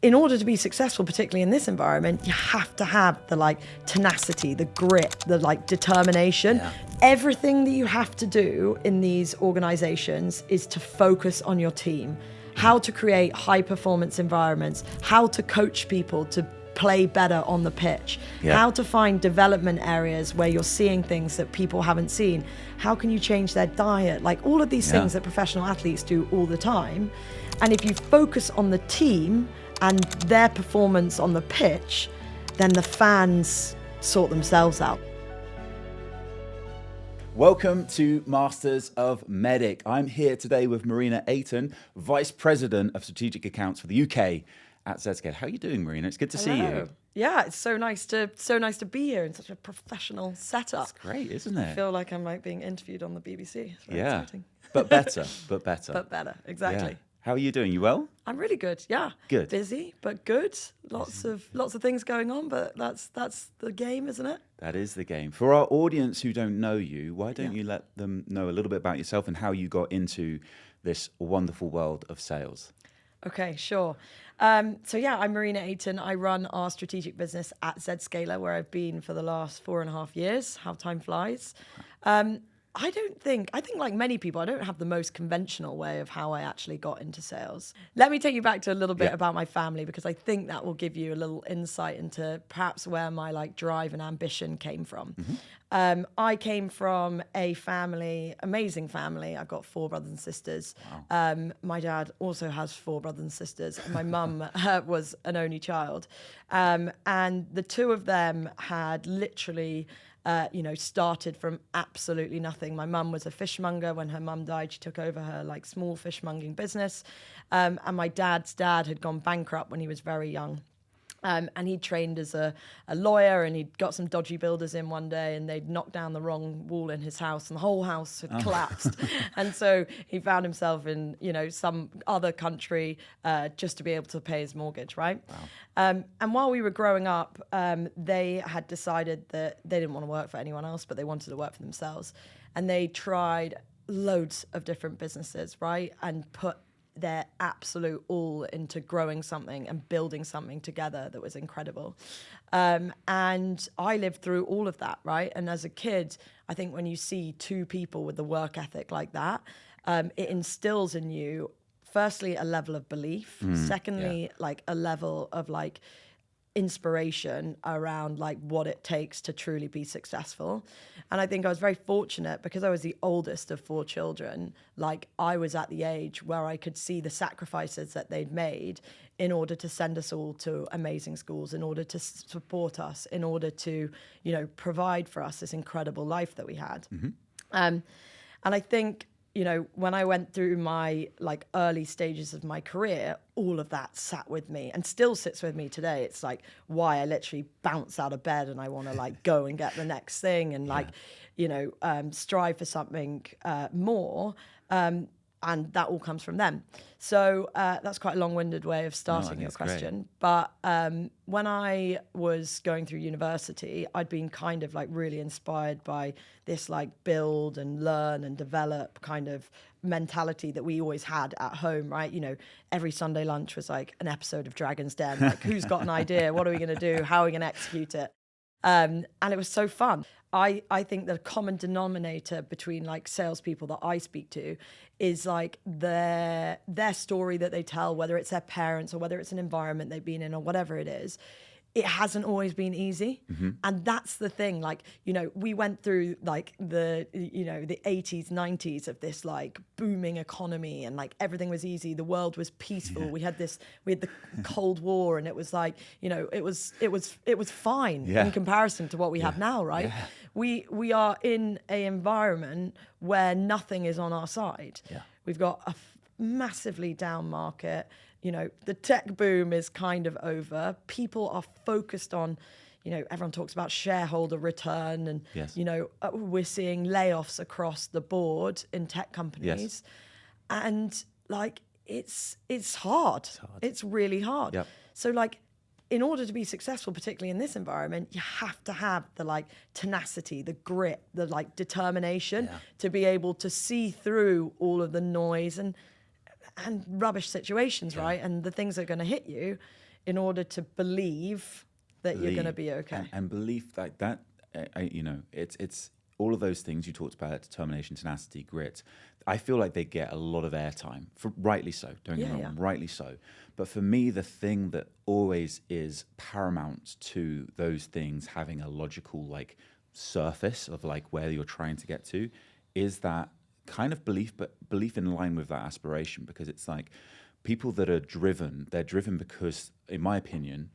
In order to be successful, particularly in this environment, you have to have the tenacity, the grit, the determination. Yeah. Everything that you have to do in these organizations is to focus on your team, how to create high performance environments, how to coach people to play better on the pitch, how to find development areas where you're seeing things that people haven't seen, how can you change their diet, all of these things that professional athletes do all the time. And if you focus on the team and their performance on the pitch, then the fans sort themselves out. Welcome to Masters of MEDDICC. I'm here today with Marina Ayton, Vice President of Strategic Accounts for the UK at ZScaler. How are you doing, Marina? It's good to see you. Yeah, it's so nice to be here in such a professional setup. It's great, isn't it? I feel like I'm being interviewed on the BBC. It's very exciting. But better, but better. But better, exactly. Yeah. How are you doing? You well? I'm really good. Yeah. Good. Busy, but good. Lots of things going on, but that's the game, isn't it? That is the game. For our audience who don't know you, why don't you let them know a little bit about yourself and how you got into this wonderful world of sales? Okay, sure. I'm Marina Ayton. I run our strategic business at ZScaler, where I've been for the last 4.5 years. How time flies. I think like many people, I don't have the most conventional way of how I actually got into sales. Let me take you back to a little bit about my family, because I think that will give you a little insight into perhaps where my drive and ambition came from. Mm-hmm. I came from a family, amazing family. I've got 4 brothers and sisters. Wow. My dad also has 4 brothers and sisters. And my mum was an only child. And the 2 of them had literally started from absolutely nothing. My mum was a fishmonger. When her mum died, she took over her small fishmongering business. And my dad's dad had gone bankrupt when he was very young. And he trained as a lawyer, and he'd got some dodgy builders in one day, and they'd knocked down the wrong wall in his house, and the whole house had collapsed. And so he found himself in, some other country just to be able to pay his mortgage, right? Wow. And while we were growing up, they had decided that they didn't want to work for anyone else, but they wanted to work for themselves. And they tried loads of different businesses, right? And put their absolute all into growing something and building something together that was incredible. And I lived through all of that, right? And as a kid, I think when you see 2 people with the work ethic like that, it instills in you, firstly, a level of belief. Secondly, a level of inspiration around what it takes to truly be successful. And I think I was very fortunate because I was the oldest of 4 children. I was at the age where I could see the sacrifices that they'd made in order to send us all to amazing schools, in order to support us, in order to, provide for us this incredible life that we had. Mm-hmm. And I think, when I went through my early stages of my career, all of that sat with me and still sits with me today. It's why I literally bounce out of bed and I want to go and get the next thing and strive for something more. And that all comes from them. So that's quite a long-winded way of starting your question. Great. But when I was going through university, I'd been kind of really inspired by this build and learn and develop kind of mentality that we always had at home, right? Every Sunday lunch was an episode of Dragon's Den. Who's got an idea? What are we going to do? How are we going to execute it? And it was so fun. I think the common denominator between salespeople that I speak to is their story that they tell, whether it's their parents or whether it's an environment they've been in or whatever it is. It hasn't always been easy. Mm-hmm. And that's the thing. We went through the 80s, 90s of this booming economy, and everything was easy. The world was peaceful. Yeah. We had the Cold War, and it was it was fine in comparison to what we have now, right? Yeah. We are in an environment where nothing is on our side. Yeah. We've got a massively down market. The tech boom is kind of over. People are focused on, everyone talks about shareholder return, and, we're seeing layoffs across the board in tech companies. Yes. And it's hard. It's really hard. Yep. So in order to be successful, particularly in this environment, you have to have the tenacity, the grit, the determination to be able to see through all of the noise and rubbish situations, right? And the things that are going to hit you in order to believe that you're going to be okay. And belief like that, it's all of those things you talked about, determination, tenacity, grit. I feel like they get a lot of airtime, rightly so, don't get me wrong, rightly so. But for me, the thing that always is paramount to those things having a logical like surface of like where you're trying to get to is that kind of belief, but belief in line with that aspiration, because it's like people that are driven, they're driven because, in my opinion,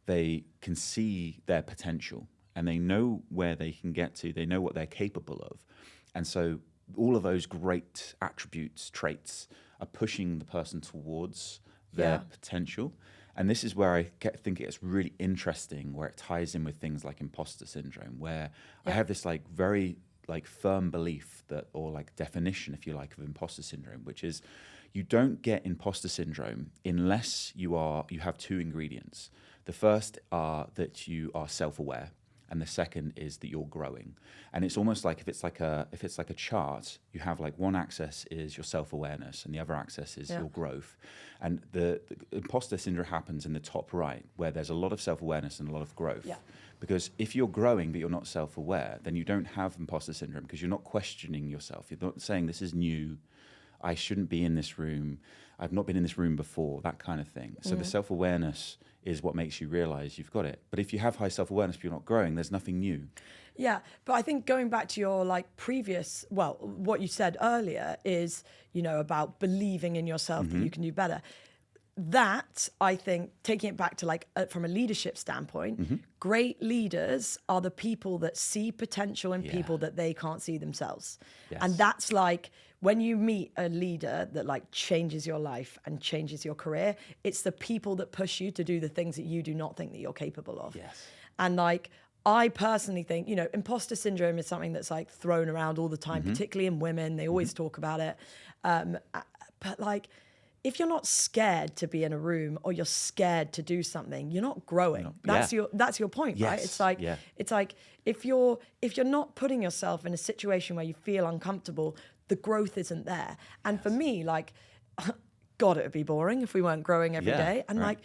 they can see their potential and they know where they can get to, they know what they're capable of. And so all of those great attributes, traits are pushing the person towards their potential. And this is where I think it's really interesting, where it ties in with things like imposter syndrome, where I have this like very like firm belief that, or like definition, if you like, of imposter syndrome, which is you don't get imposter syndrome unless you have two ingredients. The first are that you are self-aware, and the second is that you're growing. And it's almost like if it's like a chart, you have like one axis is your self-awareness and the other axis is your growth. And the imposter syndrome happens in the top right, where there's a lot of self-awareness and a lot of growth. Yeah. Because if you're growing but you're not self-aware, then you don't have imposter syndrome, because you're not questioning yourself. You're not saying this is new, I shouldn't be in this room, I've not been in this room before, that kind of thing. So the self-awareness is what makes you realize you've got it. But if you have high self-awareness but you're not growing, there's nothing new. Yeah, but I think going back to your like previous, well, what you said earlier is, about believing in yourself that you can do better. That, I think, taking it back to like from a leadership standpoint, great leaders are the people that see potential in people that they can't see themselves. Yes. And that's like, when you meet a leader that like changes your life and changes your career, it's the people that push you to do the things that you do not think that you're capable of. Yes. And like, I personally think, imposter syndrome is something that's like thrown around all the time, particularly in women. They always talk about it. But like, if you're not scared to be in a room or you're scared to do something, you're not growing. That's your point, right? It's like if you're not putting yourself in a situation where you feel uncomfortable, the growth isn't there. And for me, like, God, it would be boring if we weren't growing every day. And like,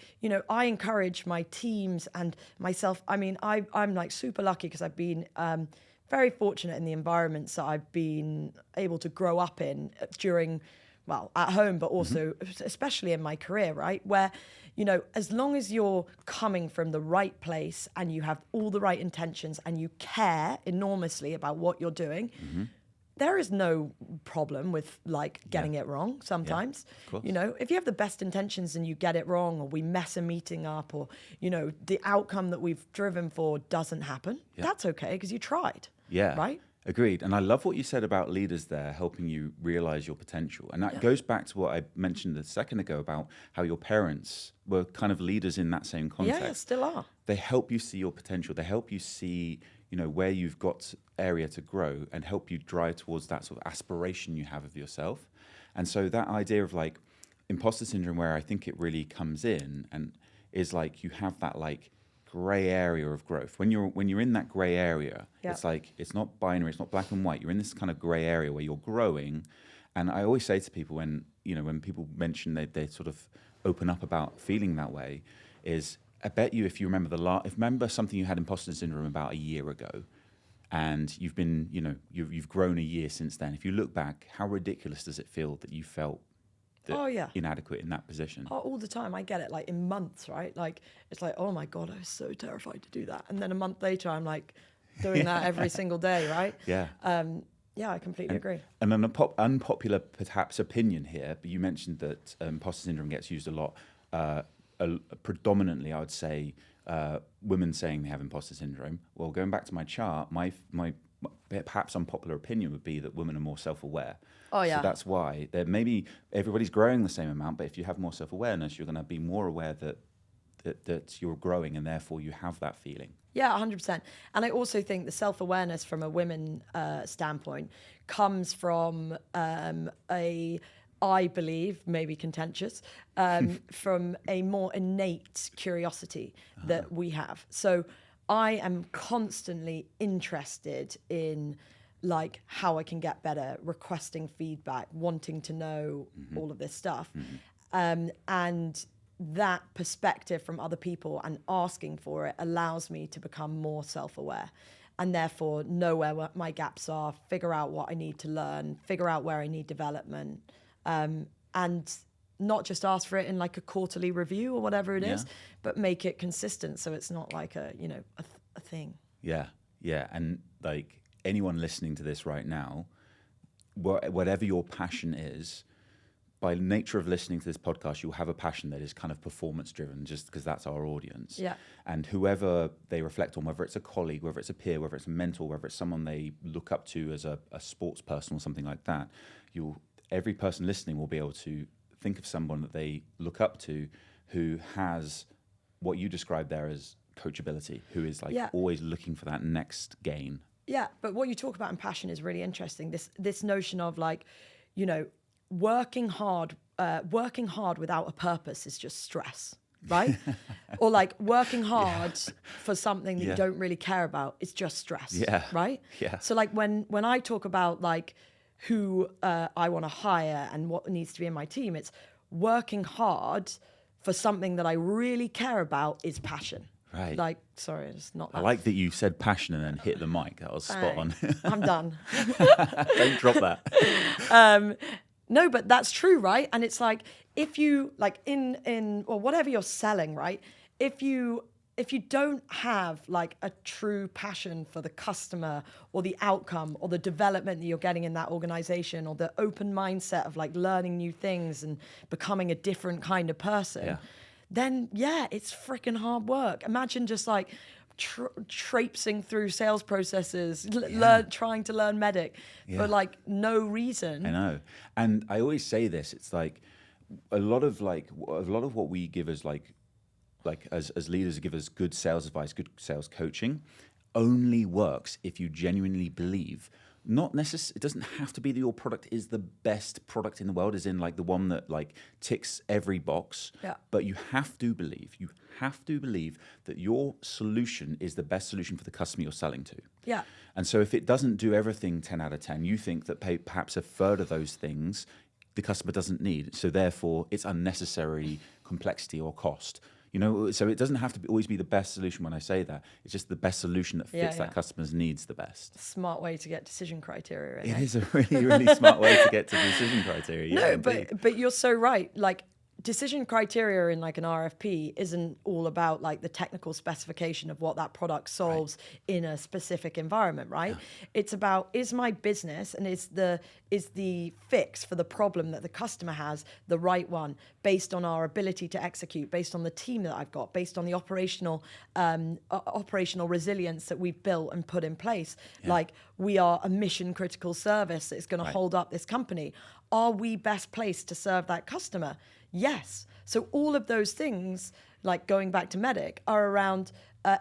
I encourage my teams and myself. I mean, I'm like super lucky because I've been very fortunate in the environments that I've been able to grow up in during, well, at home, but also especially in my career, right? Where, as long as you're coming from the right place and you have all the right intentions and you care enormously about what you're doing, there is no problem with like getting it wrong sometimes. If you have the best intentions and you get it wrong, or we mess a meeting up, or, the outcome that we've driven for doesn't happen, that's okay because you tried. Yeah. Right? Agreed. And I love what you said about leaders there helping you realize your potential. And that goes back to what I mentioned a second ago about how your parents were kind of leaders in that same context. Yeah, still are. They help you see your potential. They help you see, where you've got area to grow and help you drive towards that sort of aspiration you have of yourself. And so that idea of like imposter syndrome, where I think it really comes in, and is like you have that like gray area of growth. When you're in that gray area, it's like it's not binary, it's not black and white. You're in this kind of gray area where you're growing. And I always say to people when people mention they sort of open up about feeling that way, is I bet you if you remember something you had imposter syndrome about a year ago, and you've been you've grown a year since then. If you look back, how ridiculous does it feel that you felt inadequate in that position? Oh, all the time. I get it, like in months, right? Like it's like, oh my God, I was so terrified to do that. And then a month later, I'm like doing that every single day, right? Yeah. I completely agree. And an unpopular perhaps opinion here, but you mentioned that imposter syndrome gets used a lot. Predominantly, I would say women saying they have imposter syndrome. Well, going back to my chart, my perhaps unpopular opinion would be that women are more self-aware. Oh yeah. So that's why maybe everybody's growing the same amount, but if you have more self-awareness, you're going to be more aware that you're growing, and therefore you have that feeling. Yeah, 100%. And I also think the self-awareness from a women standpoint comes from I believe, maybe contentious, from a more innate curiosity that we have. So I am constantly interested in like how I can get better, requesting feedback, wanting to know all of this stuff. And that perspective from other people and asking for it allows me to become more self-aware, and therefore know where my gaps are, figure out what I need to learn, figure out where I need development, and not just ask for it in like a quarterly review or whatever it is, but make it consistent so it's not like a thing. Yeah, yeah. And like anyone listening to this right now, whatever your passion is, by nature of listening to this podcast, you'll have a passion that is kind of performance driven, just because that's our audience. Yeah. And whoever they reflect on, whether it's a colleague, whether it's a peer, whether it's a mentor, whether it's someone they look up to as a sports person or something like that, every person listening will be able to think of someone that they look up to who has what you described there as coachability, who is like always looking for that next gain. Yeah, but what you talk about in passion is really interesting. This notion of like, you know, working hard without a purpose is just stress, right? Or like working hard for something that you don't really care about is just stress, right? Yeah. So like when I talk about like who I want to hire and what needs to be in my team, it's working hard for something that I really care about is passion. Right. Like, sorry, it's not that. I like that you said passion and then hit the mic. That was spot on. I'm done. Don't drop that. No, but that's true, right? And it's like, if you, like in or whatever you're selling, right? If you don't have like a true passion for the customer or the outcome or the development that you're getting in that organization or the open mindset of like learning new things and becoming a different kind of person, then it's freaking hard work. Imagine just like traipsing through sales processes, trying to learn MEDDICC for like no reason. I know. And I always say this, it's like a lot of what we give as as leaders give us good sales advice, good sales coaching, only works if you genuinely believe. It doesn't have to be that your product is the best product in the world, as in like the one that like ticks every box. Yeah. But you have to believe that your solution is the best solution for the customer you're selling to. Yeah. And so if it doesn't do everything 10 out of 10, you think that perhaps a third of those things the customer doesn't need. So therefore it's unnecessary complexity or cost. You know, so it doesn't have to always be the best solution when I say that. It's just the best solution that fits that customer's needs the best. Smart way to get decision criteria. It is a really, really smart way to get to decision criteria. No, but you're so right. Like, decision criteria in like an RFP isn't all about like the technical specification of what that product solves in a specific environment, right? Yeah. It's about, is my business and is the fix for the problem that the customer has the right one, based on our ability to execute, based on the team that I've got, based on the operational resilience that we've built and put in place. Yeah. Like, we are a mission critical service that's going to hold up this company. Are we best placed to serve that customer? Yes. So all of those things, like going back to MEDDICC, are around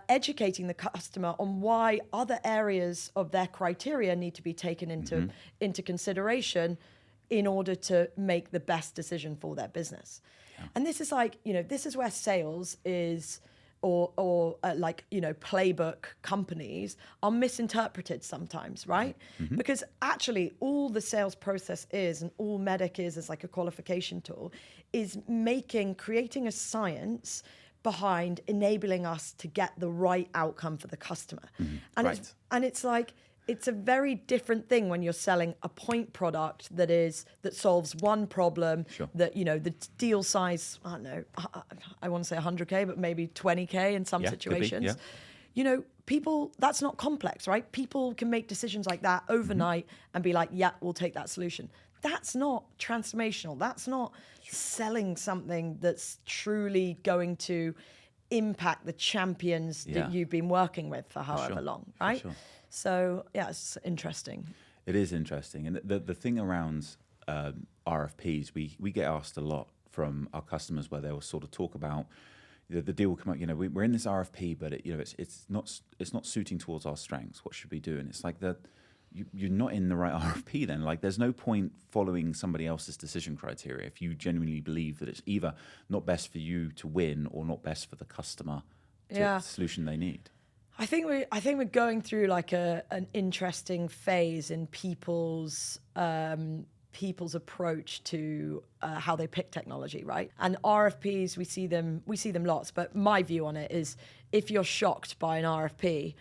educating the customer on why other areas of their criteria need to be taken into consideration in order to make the best decision for their business. Yeah. And this is like, you know, this is where sales is, or like, you know, playbook companies are misinterpreted sometimes, right? Mm-hmm. Because actually all the sales process is, and all MEDDICC is as like a qualification tool, is creating a science behind enabling us to get the right outcome for the customer. Mm-hmm. And it's like, it's a very different thing when you're selling a point product that solves one problem. Sure. That, you know, the deal size, I don't know, I want to say 100K, but maybe 20K in some situations. Could be, you know, people, that's not complex, right? People can make decisions like that overnight and be like, yeah, we'll take that solution. That's not transformational. That's not selling something that's truly going to impact the champions that you've been working with for however long, right? Sure. So, yeah, it's interesting. It is interesting. And the thing around RFPs, we get asked a lot from our customers where they'll sort of talk about, the deal will come up, you know, we're in this RFP, but it's not suiting towards our strengths. What should we do? And it's like you're not in the right RFP then. Like, there's no point following somebody else's decision criteria if you genuinely believe that it's either not best for you to win or not best for the customer to the solution they need. I think we're going through like an interesting phase in people's people's approach to how they pick technology, right? And RFPs, we see them lots, but my view on it is if you're shocked by an RFP,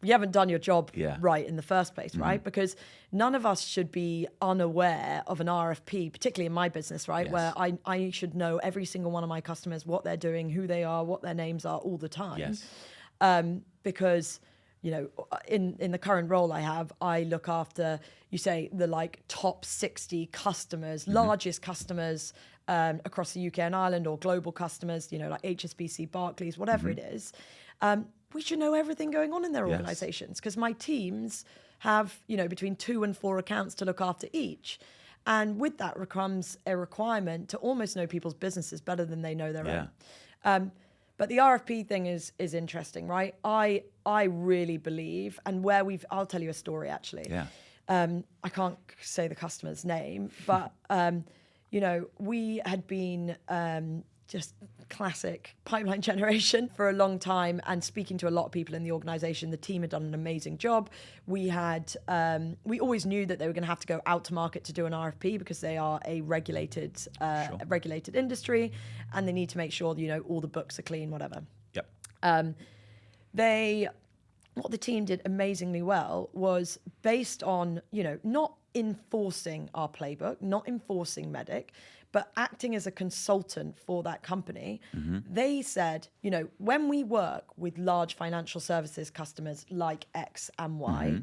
you haven't done your job right in the first place, right? Because none of us should be unaware of an RFP, particularly in my business, right? Where I should know every single one of my customers, what they're doing, who they are, what their names are all the time. Because, you know, in the current role I have, I look after, you say, the like top 60 customers, largest customers across the UK and Ireland, or global customers, you know, like HSBC, Barclays, whatever it is. We should know everything going on in their organizations, because my teams have, you know, between 2 and 4 accounts to look after each. And with that comes a requirement to almost know people's businesses better than they know their own. But the RFP thing is interesting, right? I really believe, and I'll tell you a story actually. I can't say the customer's name, but you know, we had been just classic pipeline generation for a long time, and speaking to a lot of people in the organization. The team had done an amazing job. We always knew that they were going to have to go out to market to do an RFP, because they are a regulated industry, and they need to make sure, you know, all the books are clean, whatever. What the team did amazingly well was based on, you know, not enforcing our playbook, not enforcing MEDDICC, but acting as a consultant for that company. They said, you know, when we work with large financial services customers like X and Y,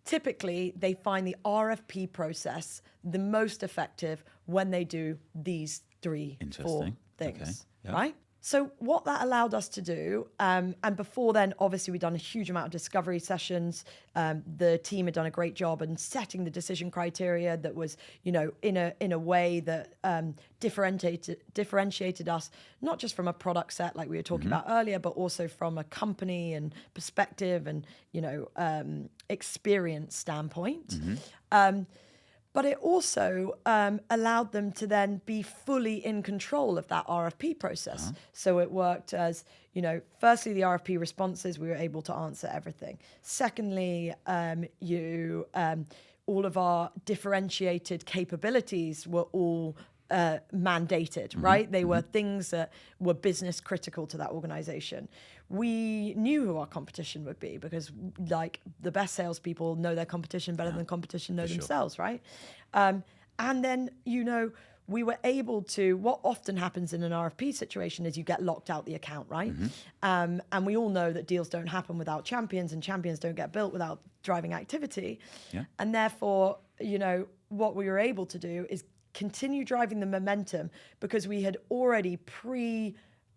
typically they find the RFP process the most effective when they do these 4 things, right? So what that allowed us to do, and before then, obviously, we'd done a huge amount of discovery sessions. The team had done a great job in setting the decision criteria that was, you know, in a way that differentiated us, not just from a product set like we were talking about earlier, but also from a company and perspective and, you know, experience standpoint. But it also allowed them to then be fully in control of that RFP process. So it worked as, you know, firstly, the RFP responses, we were able to answer everything. Secondly, all of our differentiated capabilities were all mandated, right? They were things that were business critical to that organization. We knew who our competition would be, because like the best salespeople know their competition better than competition know themselves, right? And then, you know, we were able to, what often happens in an RFP situation is you get locked out the account, right? And we all know that deals don't happen without champions, and champions don't get built without driving activity. And therefore, you know, what we were able to do is continue driving the momentum, because we had already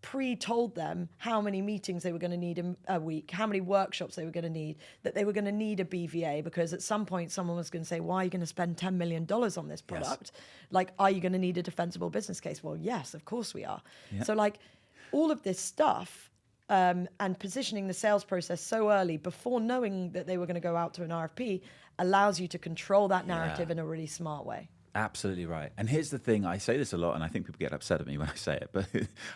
pre-told them how many meetings they were going to need a week, how many workshops they were going to need, that they were going to need a BVA, because at some point someone was going to say, why are you going to spend $10 million on this product? Like, are you going to need a defensible business case? Well, yes, of course we are. So like all of this stuff and positioning the sales process so early before knowing that they were going to go out to an RFP allows you to control that narrative in a really smart way. Absolutely right. And here's the thing, I say this a lot, and I think people get upset at me when I say it, but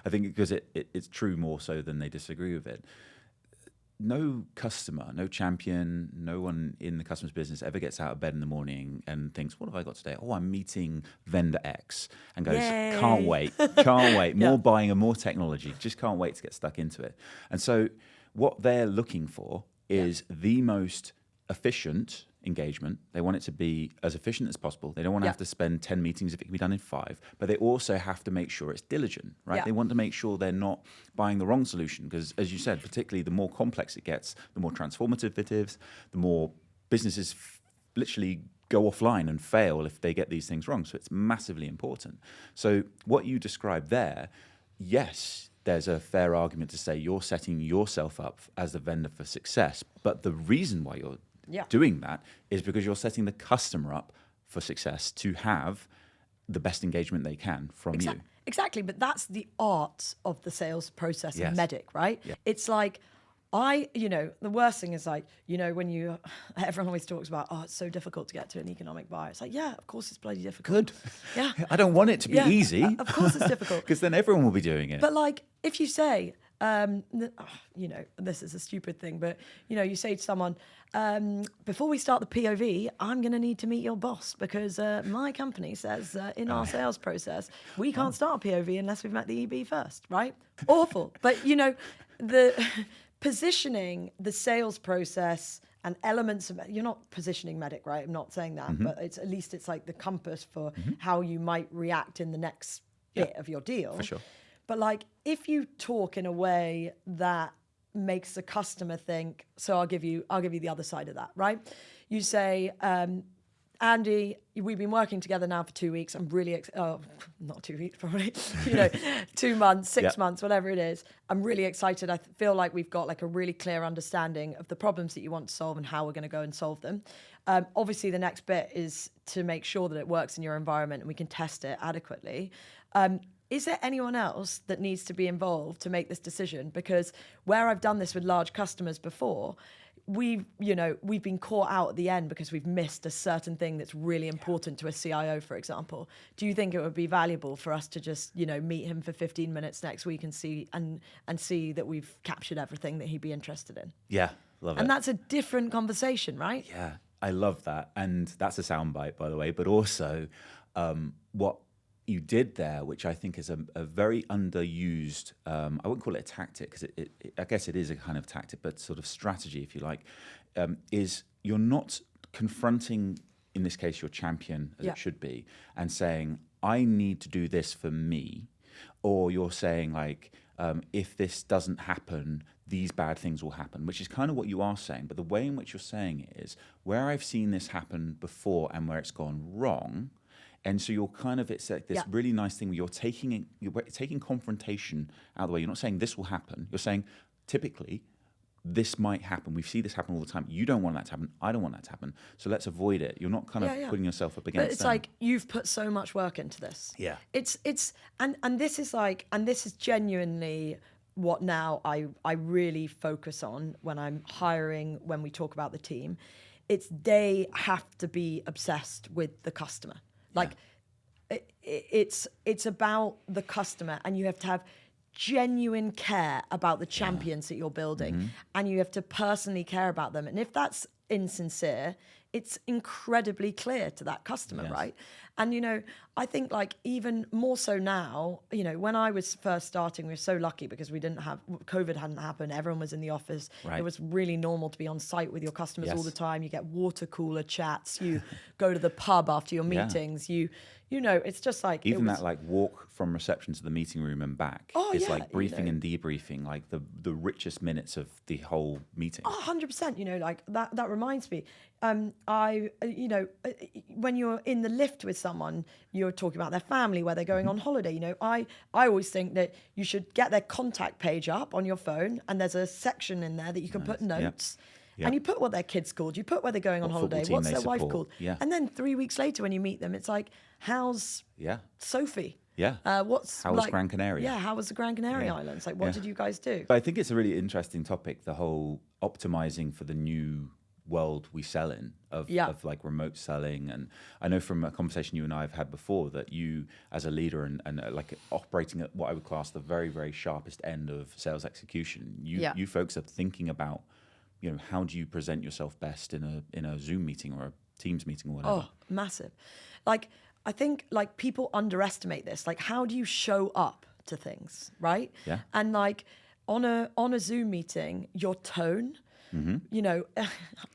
I think because it's true more so than they disagree with it. No customer, no champion, no one in the customer's business ever gets out of bed in the morning and thinks, what have I got today? Oh, I'm meeting vendor X, and goes, Yay. can't wait, more buying and more technology, just can't wait to get stuck into it. And so what they're looking for is the most efficient engagement. They want it to be as efficient as possible. They don't want to have to spend 10 meetings if it can be done in 5, but they also have to make sure it's diligent, right? They want to make sure they're not buying the wrong solution, because as you said, particularly the more complex it gets, the more transformative it is, the more businesses literally go offline and fail if they get these things wrong. So it's massively important. So what you described there, yes, there's a fair argument to say you're setting yourself up as a vendor for success, but the reason why you're doing that is because you're setting the customer up for success to have the best engagement they can from you. Exactly, but that's the art of the sales process of MEDDICC, right? It's like, the worst thing is like, you know, when everyone always talks about, oh, it's so difficult to get to an economic buyer. It's like, yeah, of course it's bloody difficult. Good. Yeah. I don't want it to be easy. Of course it's difficult. Because then everyone will be doing it. But like, if you say, this is a stupid thing, but, you say to someone, before we start the POV, I'm going to need to meet your boss because my company says in our sales process, we can't start a POV unless we've met the EB first, right? Awful. But, the positioning, the sales process and elements of, you're not positioning MEDDICC, right? I'm not saying that, but at least it's like the compass for how you might react in the next bit of your deal. For sure. But like, if you talk in a way that makes the customer think, so I'll give you the other side of that, right? You say, Andy, we've been working together now for 2 weeks. I'm really, not 2 weeks probably, 2 months, 6 months, whatever it is. I'm really excited. I feel like we've got like a really clear understanding of the problems that you want to solve and how we're going to go and solve them. Obviously, the next bit is to make sure that it works in your environment and we can test it adequately. Is there anyone else that needs to be involved to make this decision? Because where I've done this with large customers before, we've been caught out at the end because we've missed a certain thing that's really important to a CIO, for example. Do you think it would be valuable for us to just, meet him for 15 minutes next week and see that we've captured everything that he'd be interested in? Yeah, love it. And that's a different conversation, right? Yeah, I love that. And that's a soundbite, by the way, but also what you did there, which I think is a very underused, I wouldn't call it a tactic, because I guess it is a kind of tactic, but sort of strategy, if you like, is you're not confronting, in this case, your champion, as it should be, and saying, I need to do this for me. Or you're saying, like, if this doesn't happen, these bad things will happen, which is kind of what you are saying. But the way in which you're saying it is, where I've seen this happen before and where it's gone wrong. And so you're kind of, it's like this really nice thing where you're taking confrontation out of the way. You're not saying this will happen. You're saying, typically, this might happen. We see this happen all the time. You don't want that to happen. I don't want that to happen. So let's avoid it. You're not kind of putting yourself up against But it's them. like, you've put so much work into this. Yeah. And this is genuinely what now I really focus on when I'm hiring, when we talk about the team. It's they have to be obsessed with the customer. Like, it's about the customer, and you have to have genuine care about the champions that you're building, and you have to personally care about them. And if that's insincere, it's incredibly clear to that customer, right? And, I think like even more so now, when I was first starting, we were so lucky because COVID hadn't happened. Everyone was in the office. Right. It was really normal to be on site with your customers all the time. You get water cooler chats. You go to the pub after your meetings. It's just like... Even that like walk from reception to the meeting room and back is like briefing and debriefing, like the richest minutes of the whole meeting. 100%, like that reminds me. When you're in the lift with someone, you're talking about their family, where they're going on holiday. I always think that you should get their contact page up on your phone, and there's a section in there that you can put notes. And you put what their kid's called, you put where they're going on holiday, what's their wife called. And then 3 weeks later when you meet them, it's like, how's Sophie? How was Gran Canaria? Yeah, how was the Gran Canaria Islands? Like, what did you guys do? But I think it's a really interesting topic, the whole optimizing for the new world we sell in of like remote selling. And I know from a conversation you and I have had before that you as a leader and like operating at what I would class the very, very sharpest end of sales execution, you folks are thinking about, how do you present yourself best in a Zoom meeting or a Teams meeting or whatever? Oh, massive. Like, I think like people underestimate this. Like, how do you show up to things, right? Yeah. And like on a Zoom meeting, your tone,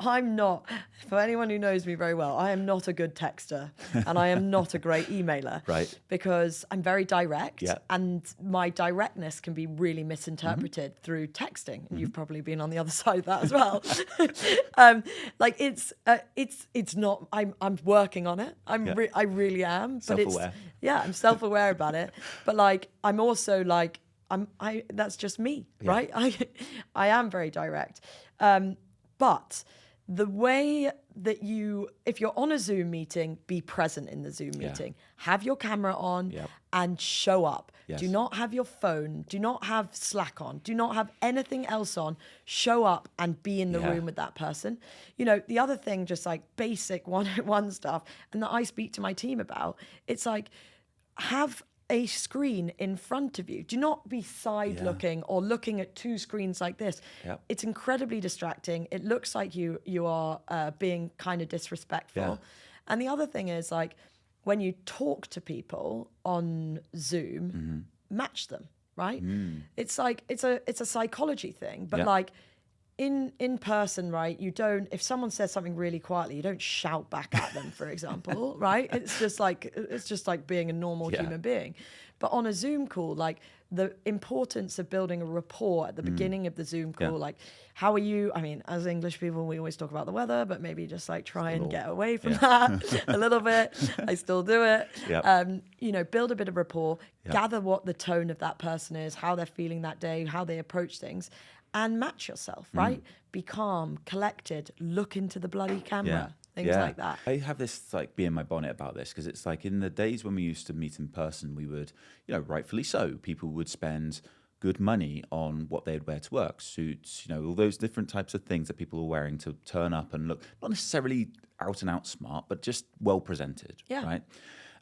I'm not, for anyone who knows me very well, I am not a good texter and I am not a great emailer. Right. Because I'm very direct and my directness can be really misinterpreted through texting. And you've probably been on the other side of that as well. Like it's not, I'm working on it. I really am. Self-aware. I'm self-aware about it. But like, I'm also like, that's just me, right? I am very direct. But the way that if you're on a Zoom meeting, be present in the Zoom meeting. Have your camera on and show up. Yes. Do not have your phone. Do not have Slack on. Do not have anything else on. Show up and be in the room with that person. The other thing, just like basic one-on-one stuff, and that I speak to my team about, it's like, have a screen in front of you. Do not be side looking or looking at two screens like this. Yep. It's incredibly distracting. It looks like you are being kind of disrespectful. Yeah. And the other thing is, like, when you talk to people on Zoom, match them, right? It's like it's a psychology thing, but like in person, right? You don't, if someone says something really quietly, you don't shout back at them, for example, right? It's just like being a normal human being. But on a Zoom call, like, the importance of building a rapport at the beginning of the Zoom call, like, how are you? I mean, as English people, we always talk about the weather, but maybe just like try and get away from that a little bit. I still do it. You know, build a bit of rapport, gather what the tone of that person is, how they're feeling that day, how they approach things, and match yourself, right? Be calm, collected, look into the bloody camera. Things like that. I have this like bee in my bonnet about this, because it's like in the days when we used to meet in person, we would, you know, rightfully so, people would spend good money on what they'd wear to work, suits, you know, all those different types of things that people are wearing to turn up and look not necessarily out and out smart, but just well presented, right?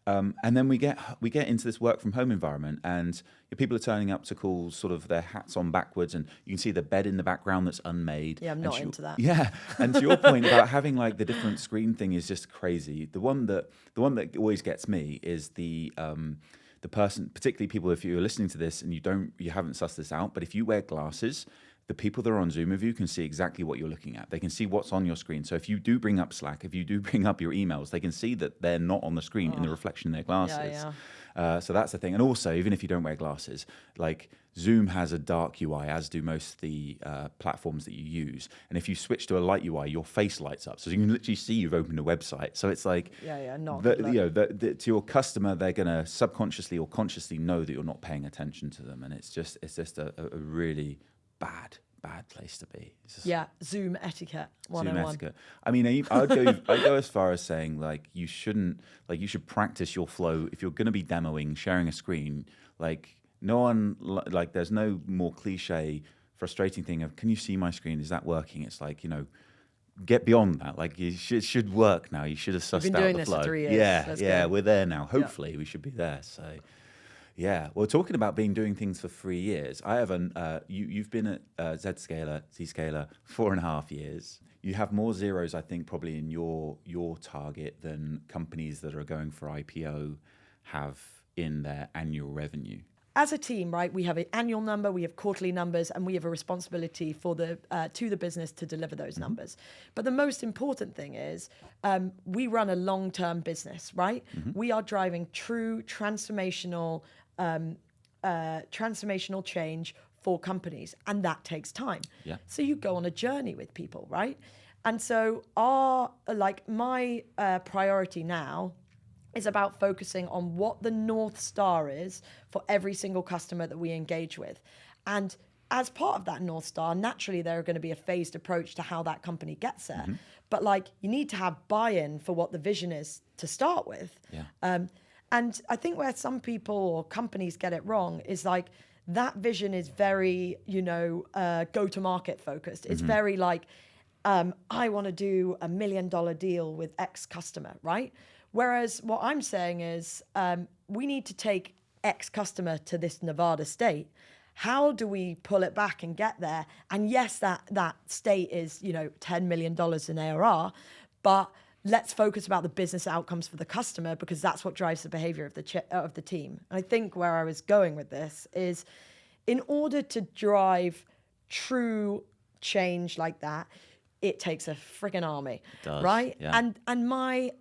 And then we get into this work from home environment, and people are turning up to calls sort of their hats on backwards, and you can see the bed in the background that's unmade. Yeah, I'm not into that. Yeah, and to your point about having like the different screen thing is just crazy. The one that always gets me is the person, particularly people, if you're listening to this and you haven't sussed this out, but if you wear glasses, the people that are on Zoom with you can see exactly what you're looking at. They can see what's on your screen. So if you do bring up Slack, if you do bring up your emails, they can see that they're not on the screen in the reflection in their glasses. So that's the thing. And also, even if you don't wear glasses, like Zoom has a dark UI, as do most of the platforms that you use. And if you switch to a light UI, your face lights up. So you can literally see you've opened a website. So it's like, to your customer, they're going to subconsciously or consciously know that you're not paying attention to them. And it's just a really bad place to be. Zoom etiquette 101. Zoom etiquette. I mean, I'd go as far as saying, like, you should practice your flow. If you're going to be demoing, sharing a screen, like, no one, like, there's no more cliche, frustrating thing of, can you see my screen? Is that working? It's like, you know, get beyond that. Like, it should work now. You should have sussed out the flow. You've been doing this for 3 years. Yeah, we're there now. Hopefully, we should be there. So. Yeah, well, talking about doing things for 3 years, I have you've been at ZScaler 4.5 years. You have more zeros, I think, probably in your target than companies that are going for IPO have in their annual revenue. As a team, right, we have an annual number, we have quarterly numbers, and we have a responsibility for to the business to deliver those numbers. But the most important thing is we run a long-term business, right? We are driving true transformational change for companies, and that takes time. So you go on a journey with people, right? And so my priority now is about focusing on what the North Star is for every single customer that we engage with. And as part of that North Star, naturally, there are going to be a phased approach to how that company gets there. But like, you need to have buy-in for what the vision is to start with. And I think where some people or companies get it wrong is like, that vision is very, go-to-market focused. It's very like, I want to do $1 million deal with X customer, right? Whereas what I'm saying is we need to take X customer to this Nevada state. How do we pull it back and get there? And yes, that state is, $10 million in ARR, but let's focus about the business outcomes for the customer, because that's what drives the behavior of the team. And I think where I was going with this is, in order to drive true change like that, it takes a friggin' army, right? Yeah. And my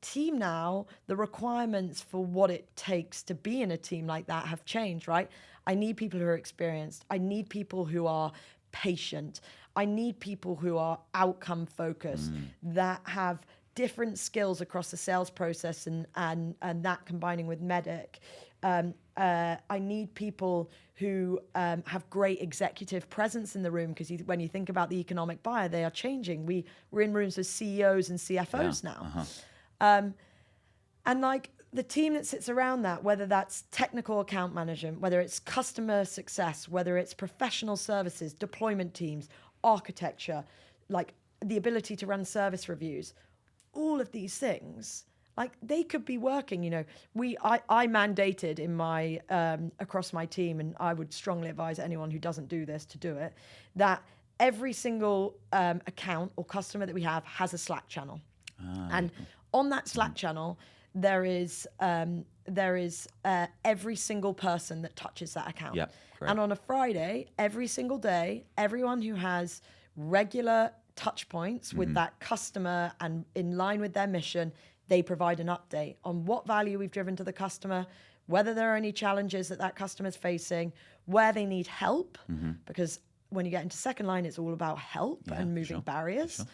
team now, the requirements for what it takes to be in a team like that have changed, right? I need people who are experienced. I need people who are patient. I need people who are outcome focused, that have different skills across the sales process, and that combining with MEDDICC. I need people who have great executive presence in the room, because when you think about the economic buyer, they are changing. We're in rooms with CEOs and CFOs now. And like, the team that sits around that, whether that's technical account management, whether it's customer success, whether it's professional services, deployment teams, architecture, like the ability to run service reviews, all of these things Like they could be working, I mandated in my, across my team, and I would strongly advise anyone who doesn't do this to do it, that every single account or customer that we have has a Slack channel. And on that Slack channel, there is every single person that touches that account. Yeah, great. And on a Friday, every single day, everyone who has regular touch points with that customer and in line with their mission, they provide an update on what value we've driven to the customer, whether there are any challenges that customer's facing, where they need help, because when you get into second line, it's all about help and moving barriers,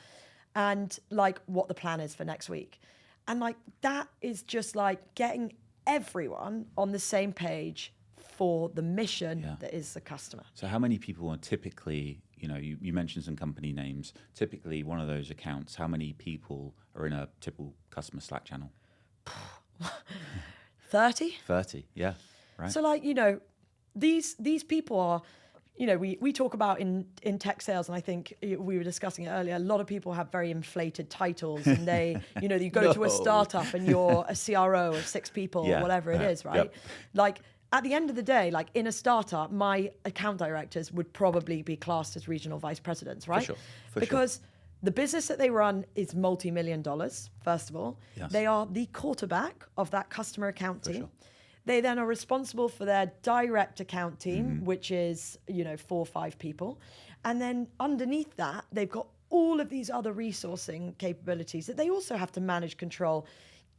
and like what the plan is for next week. And like that is just like getting everyone on the same page for the mission that is the customer. So how many people are typically, you mentioned some company names, typically one of those accounts, how many people are in a typical customer Slack channel? 30. 30, yeah, right. So like, these people are, we talk about in tech sales, and I think we were discussing it earlier, a lot of people have very inflated titles, and they, you go to a startup and you're a CRO of 6 people or whatever it is, right? Yep. Like at the end of the day, like in a startup, my account directors would probably be classed as regional vice presidents, right? For because the business that they run is multi-million dollars, first of all. Yes. They are the quarterback of that customer account team. Sure. They then are responsible for their direct account team, which is, 4 or 5 people. And then underneath that, they've got all of these other resourcing capabilities that they also have to manage, control,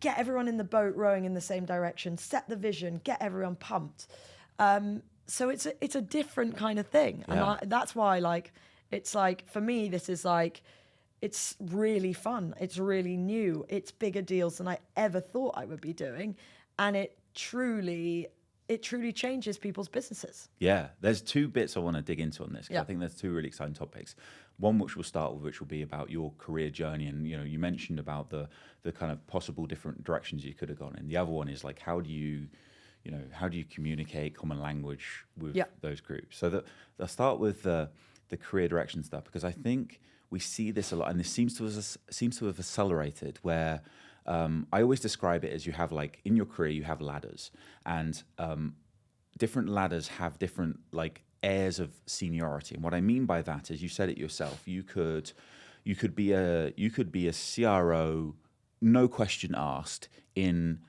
get everyone in the boat rowing in the same direction, set the vision, get everyone pumped. So it's a different kind of thing. Yeah. And that's why, it's like, for me, this is like, it's really fun. It's really new. It's bigger deals than I ever thought I would be doing. And it truly changes people's businesses. Yeah, there's 2 bits I want to dig into on this, because I think there's 2 really exciting topics. One which we'll start with, which will be about your career journey, and you mentioned about the kind of possible different directions you could have gone in. The other one is like, how do you communicate common language with those groups? So I'll start with the career direction stuff, because I think we see this a lot, and this seems to have accelerated, where I always describe it as you have, like, in your career, you have ladders, and different ladders have different, like, airs of seniority. And what I mean by that is, you said it yourself, you could be a CRO, no question asked, in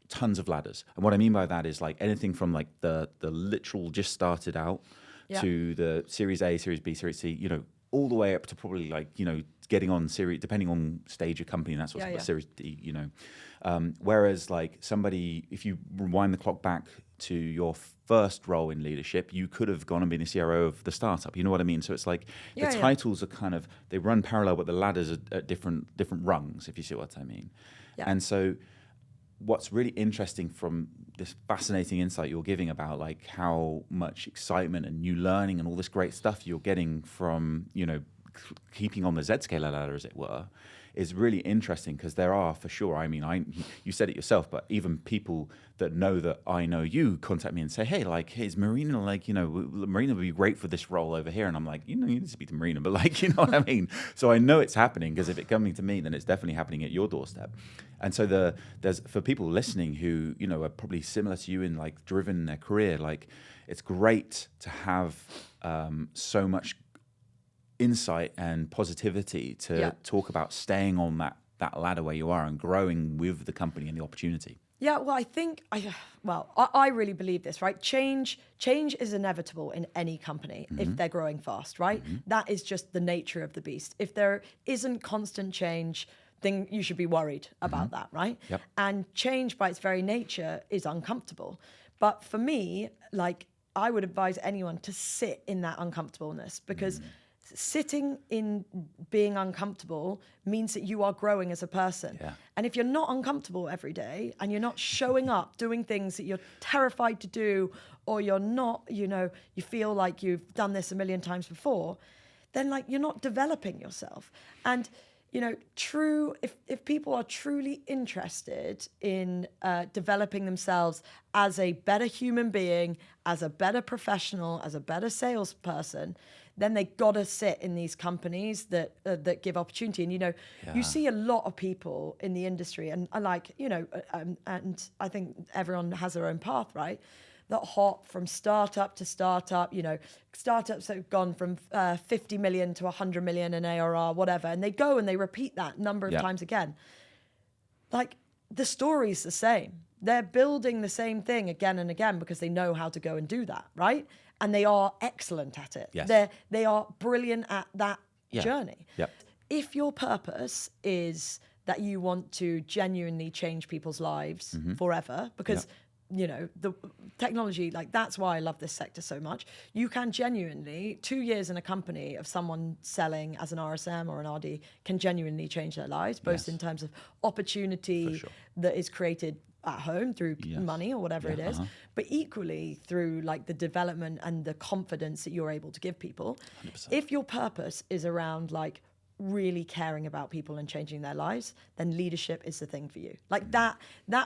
tons of ladders. And what I mean by that is, like, anything from like the literal just started out to the Series A, Series B, Series C, all the way up to probably, like, getting on series, depending on stage of company and that sort of stuff, Series D, whereas, like, somebody, if you rewind the clock back to your first role in leadership, you could have gone and been a CRO of the startup. You know what I mean? So it's like the titles are kind of, they run parallel, but the ladders are at different rungs, if you see what I mean. Yeah. And so what's really interesting from this fascinating insight you're giving about, like, how much excitement and new learning and all this great stuff you're getting from, keeping on the ZScaler ladder, as it were, is really interesting, because there are, for sure, I mean, you said it yourself, but even people that know that I know you contact me and say, hey, is Marina, Marina would be great for this role over here. And I'm like, you need to speak to Marina, but, like, you know what I mean? So I know it's happening, because if it's coming to me, then it's definitely happening at your doorstep. And so there's, for people listening who, are probably similar to you in, like, driven their career, like, it's great to have so much insight and positivity to talk about staying on that ladder where you are and growing with the company and the opportunity. Yeah, well, I really believe this, right? Change is inevitable in any company if they're growing fast, right? That is just the nature of the beast. If there isn't constant change, then you should be worried about that, right? Yep. And change by its very nature is uncomfortable. But for me, like, I would advise anyone to sit in that uncomfortableness, because sitting in being uncomfortable means that you are growing as a person. Yeah. And if you're not uncomfortable every day, and you're not showing up doing things that you're terrified to do, or you're not, you feel like you've done this a million times before, then, like, you're not developing yourself. And if people are truly interested in developing themselves as a better human being, as a better professional, as a better salesperson, then they gotta sit in these companies that give opportunity. And you see a lot of people in the industry, and I and I think everyone has their own path, right? That hop from startup to startup. Startups that have gone from 50 million to 100 million in ARR, whatever, and they go and they repeat that number of times again. Like, the story's the same. They're building the same thing again and again because they know how to go and do that, right? And they are excellent at it. Yes. They are brilliant at that journey. Yep. If your purpose is that you want to genuinely change people's lives forever, because the technology, like, that's why I love this sector so much. You can genuinely, 2 years in a company of someone selling as an RSM or an RD can genuinely change their lives, both in terms of opportunity that is created at home through money or whatever it is, but equally through like the development and the confidence that you're able to give people. 100%. If your purpose is around like really caring about people and changing their lives, then leadership is the thing for you. Like that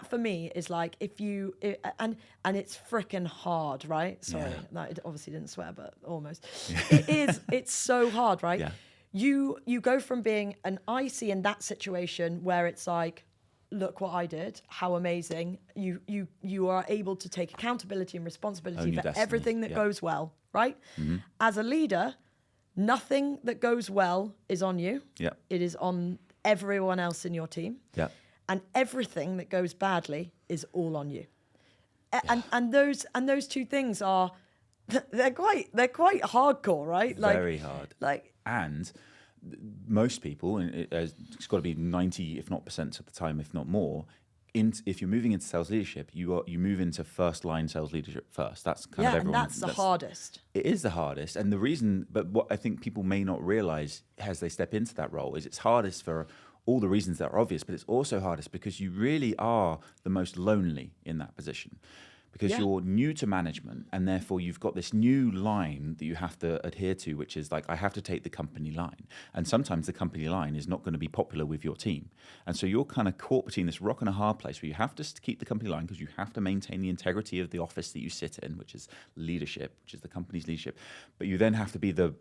for me is like, and it's freaking hard, right? Sorry, I obviously didn't swear, but almost. It's so hard, right? You go from being an IC in that situation where it's like, look what I did, how amazing. You are able to take accountability and responsibility for everything that goes well, right? As a leader, nothing that goes well is on you. It is on everyone else in your team. And everything that goes badly is all on you. And those two things are, they're quite hardcore, right? Very hard. And most people, and it's got to be 90, if not % of the time, if not more, if you're moving into sales leadership, you move into first line sales leadership first. That's kind of everyone. And that's the hardest. It is the hardest, and the reason. But what I think people may not realize as they step into that role is it's hardest for all the reasons that are obvious, but it's also hardest because you really are the most lonely in that position. Because you're new to management, and therefore you've got this new line that you have to adhere to, which is like, I have to take the company line. And sometimes the company line is not going to be popular with your team. And so you're kind of caught between this rock and a hard place where you have to keep the company line because you have to maintain the integrity of the office that you sit in, which is leadership, which is the company's leadership. But you then have to be the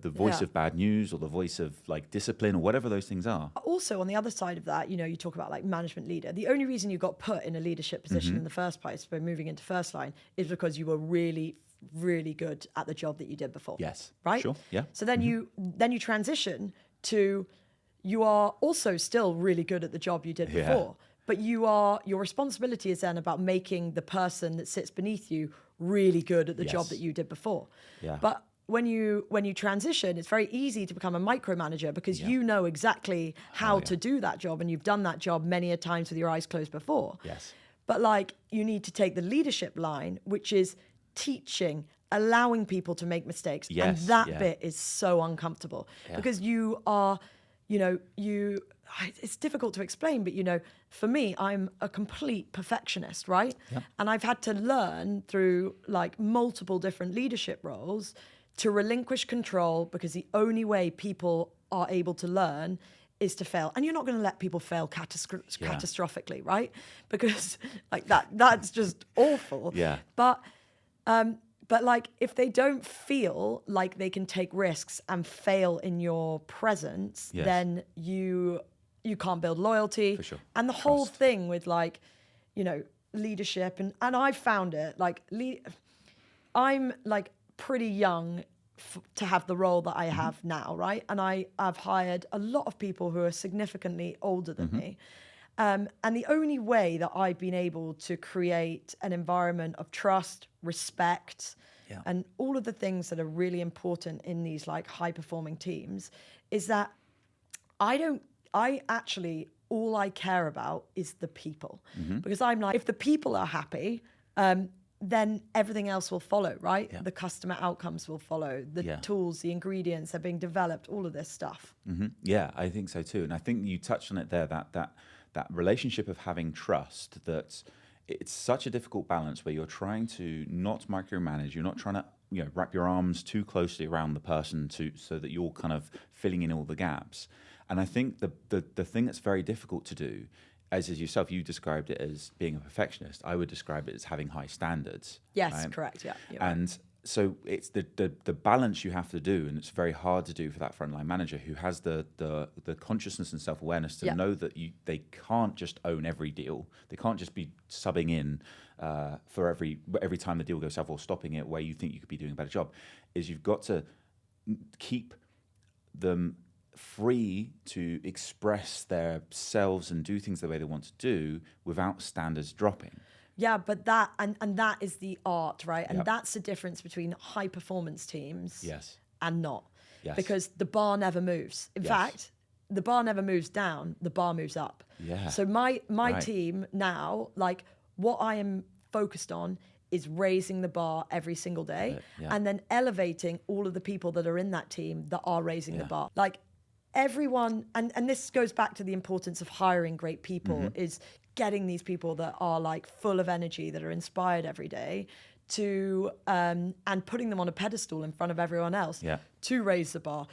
voice of bad news or the voice of like discipline or whatever those things are. Also, on the other side of that, you talk about like management leader. The only reason you got put in a leadership position in the first place by moving into first line is because you were really, really good at the job that you did before. Yes. Right? Sure. Yeah. So then you transition to, you are also still really good at the job you did before, but your responsibility is then about making the person that sits beneath you really good at the job that you did before. But when you transition, it's very easy to become a micromanager because you know exactly how to do that job, and you've done that job many a times with your eyes closed before. Yes. But like, you need to take the leadership line, which is teaching, allowing people to make mistakes. And that bit is so uncomfortable because you are, it's difficult to explain, but for me, I'm a complete perfectionist, right? And I've had to learn through like multiple different leadership roles to relinquish control, because the only way people are able to learn is to fail. And you're not going to let people fail catastrophically, right? Because like that's just awful. But like, if they don't feel like they can take risks and fail in your presence, then you can't build loyalty. For sure. And the whole thing with like, leadership, and I found it like, I'm like pretty young to have the role that I have now, right? And I've hired a lot of people who are significantly older than me. And the only way that I've been able to create an environment of trust, respect, and all of the things that are really important in these like high performing teams is that all I care about is the people. Because I'm like, if the people are happy, then everything else will follow, right? The customer outcomes will follow, the tools, the ingredients are being developed, all of this stuff. Yeah, I think so too. And I think you touched on it there, that relationship of having trust, that it's such a difficult balance where you're trying to not micromanage, you're not trying to wrap your arms too closely around the person so that you're kind of filling in all the gaps. And I think the thing that's very difficult to do, as yourself, you described it as being a perfectionist. I would describe it as having high standards. Yes, right? correct. Yeah. And so it's the balance you have to do, and it's very hard to do for that frontline manager who has the consciousness and self-awareness to know that they can't just own every deal. They can't just be subbing in for every time the deal goes south or stopping it where you think you could be doing a better job. Is you've got to keep them free to express themselves and do things the way they want to do without standards dropping. Yeah, but that and that is the art, right? And that's the difference between high performance teams and not. Yes. Because the bar never moves. In fact, the bar never moves down, the bar moves up. Yeah. So my team now, like what I am focused on is raising the bar every single day and then elevating all of the people that are in that team that are raising the bar. Like everyone, and this goes back to the importance of hiring great people, is getting these people that are like full of energy, that are inspired every day to, and putting them on a pedestal in front of everyone else to raise the bar,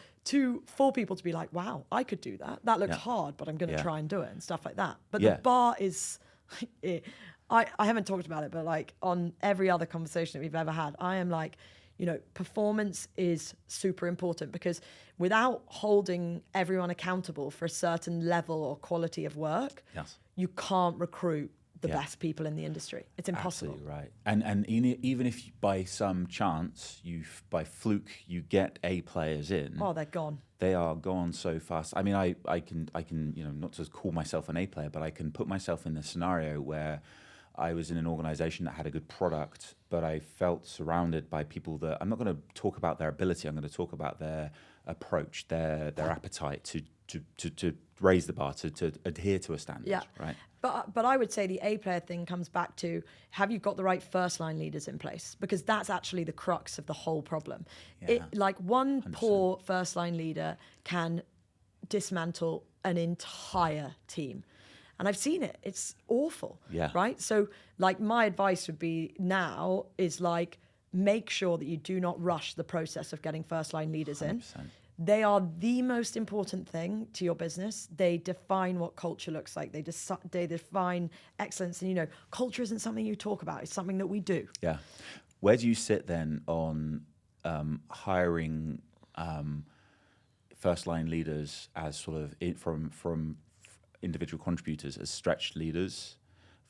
for people to be like, wow, I could do that. That looks hard, but I'm going to try and do it and stuff like that. But the bar is, I haven't talked about it, but like on every other conversation that we've ever had, I am like, you know, performance is super important, because without holding everyone accountable for a certain level or quality of work, you can't recruit the best people in the industry. It's impossible. Absolutely right. And even if by some chance, by fluke, you get A players in. Oh, they're gone. They are gone so fast. I mean, I can, you know, not to call myself an A player, but I can put myself in the scenario where I was in an organization that had a good product, but I felt surrounded by people that, I'm not going to talk about their ability, I'm going to talk about their approach, their appetite to raise the bar, to adhere to a standard, right? But I would say the A player thing comes back to, have you got the right first line leaders in place? Because that's actually the crux of the whole problem. Like one 100%. Poor first line leader can dismantle an entire team. And I've seen it. It's awful, right? So like my advice would be now is like, make sure that you do not rush the process of getting first line leaders 100%. In. They are the most important thing to your business. They define what culture looks like. They define excellence. And, you know, culture isn't something you talk about. It's something that we do. Yeah. Where do you sit then on hiring first line leaders as sort of from individual contributors as stretched leaders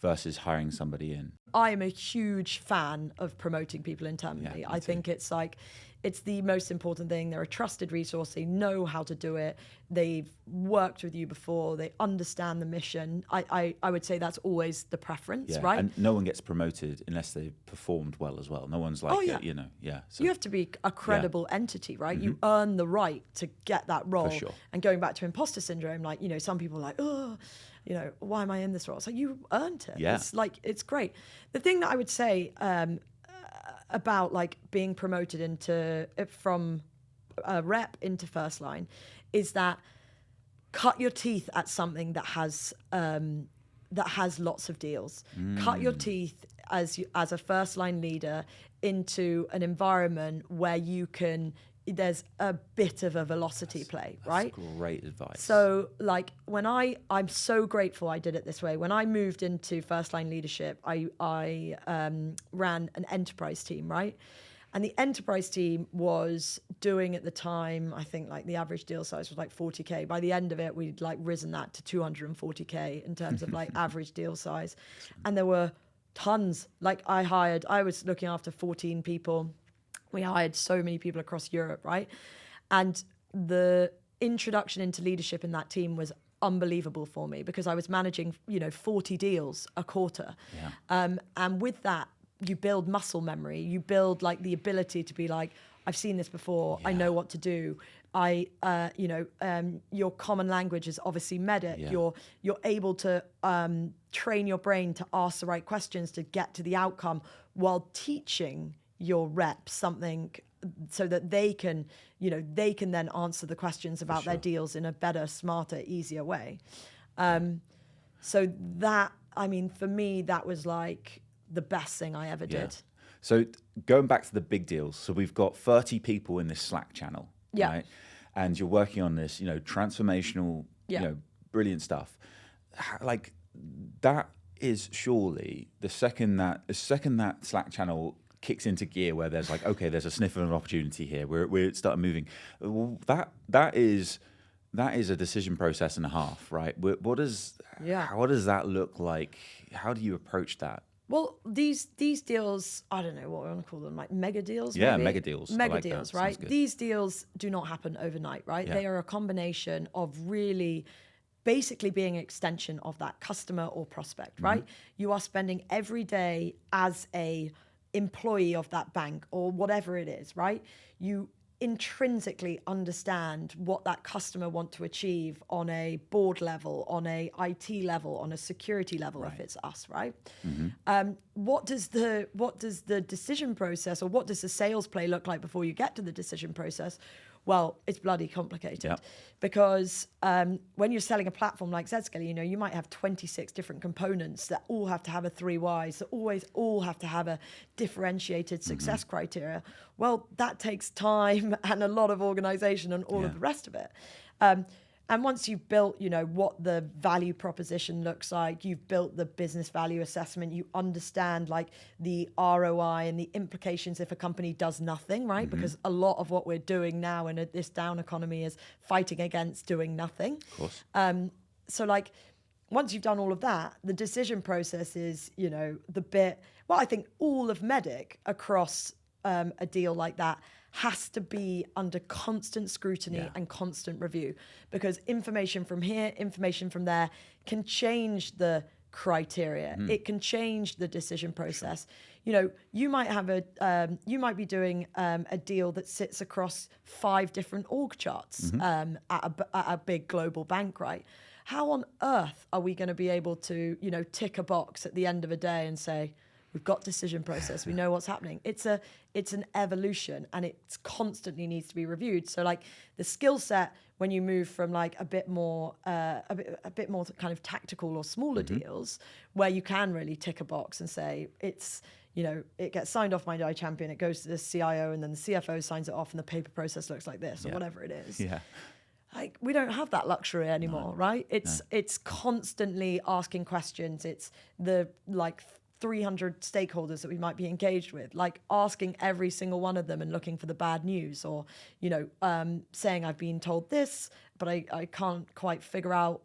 versus hiring somebody in? I'm a huge fan of promoting people internally. I think it's like, it's the most important thing. They're a trusted resource. They know how to do it. They've worked with you before. They understand the mission. I would say that's always the preference, right? And no one gets promoted unless they've performed well as well. No one's like, you know, So you have to be a credible entity, right? You earn the right to get that role. For sure. And going back to imposter syndrome, like, you know, some people are like, oh, you know, why am I in this role? It's like, you earned it. Yeah. It's like, it's great. The thing that I would say about like being promoted from a rep into first line is that cut your teeth at something that has lots of deals. Cut your teeth as a first line leader into an environment where there's a bit of a velocity play, right? That's great advice. So like I'm so grateful I did it this way. When I moved into first line leadership, I ran an enterprise team, right? And the enterprise team was doing at the time, I think like the average deal size was like 40K. By the end of it, we'd like risen that to 240K in terms of like average deal size. And there were tons. Like I was looking after 14 people. We hired so many people across Europe, right? And the introduction into leadership in that team was unbelievable for me because I was managing, 40 deals a quarter. Yeah. And with that, you build muscle memory. You build like the ability to be like, I've seen this before. Yeah. I know what to do. Your common language is obviously MEDDICC. Yeah. You're able to train your brain to ask the right questions to get to the outcome while teaching your reps something so that they can then answer the questions about their deals in a better, smarter, easier way. So that, for me, that was like the best thing I ever did. So going back to the big deals, so we've got 30 people in this Slack channel, right? And you're working on this, transformational, brilliant stuff. Like that is surely the second that Slack channel kicks into gear where there's like, okay, there's a sniff of an opportunity here. We're starting moving. Well, that is a decision process and a half, right? How does that look like? How do you approach that? Well, these deals, I don't know what we want to call them, like mega deals. Yeah, maybe? mega deals. Mega like deals, that. right? These deals do not happen overnight, right? They are a combination of really basically being an extension of that customer or prospect, right? You are spending every day as a employee of that bank or whatever it is, right? You intrinsically understand what that customer want to achieve on a board level, on a IT level, on a security level, if it's us, right? What does the decision process, or what does the sales play look like before you get to the decision process? Well, it's bloody complicated because when you're selling a platform like ZScaler, you might have 26 different components that all have to have a 3 Ys, that always all have to have a differentiated success criteria. Well, that takes time and a lot of organization and all of the rest of it. And once you've built, what the value proposition looks like, you've built the business value assessment, you understand like the ROI and the implications if a company does nothing, right? Because a lot of what we're doing now in this down economy is fighting against doing nothing. Of course. So like, once you've done all of that, the decision process is, the bit, well, I think all of MEDDICC across a deal like that has to be under constant scrutiny and constant review, because information from here, information from there can change the criteria. It can change the decision process. You might have you might be doing a deal that sits across 5 different org charts at a big global bank, right? How on earth are we going to be able to, tick a box at the end of a day and say, we've got decision process, we know what's happening? It's an evolution, and it constantly needs to be reviewed. So like the skill set, when you move from like a bit more kind of tactical or smaller deals, where you can really tick a box and say it's, it gets signed off by champion, it goes to the CIO, and then the CFO signs it off, and the paper process looks like this or whatever it is. Yeah. Like, we don't have that luxury anymore, right? It's constantly asking questions. It's the 300 stakeholders that we might be engaged with, like asking every single one of them and looking for the bad news, or saying I've been told this, but I can't quite figure out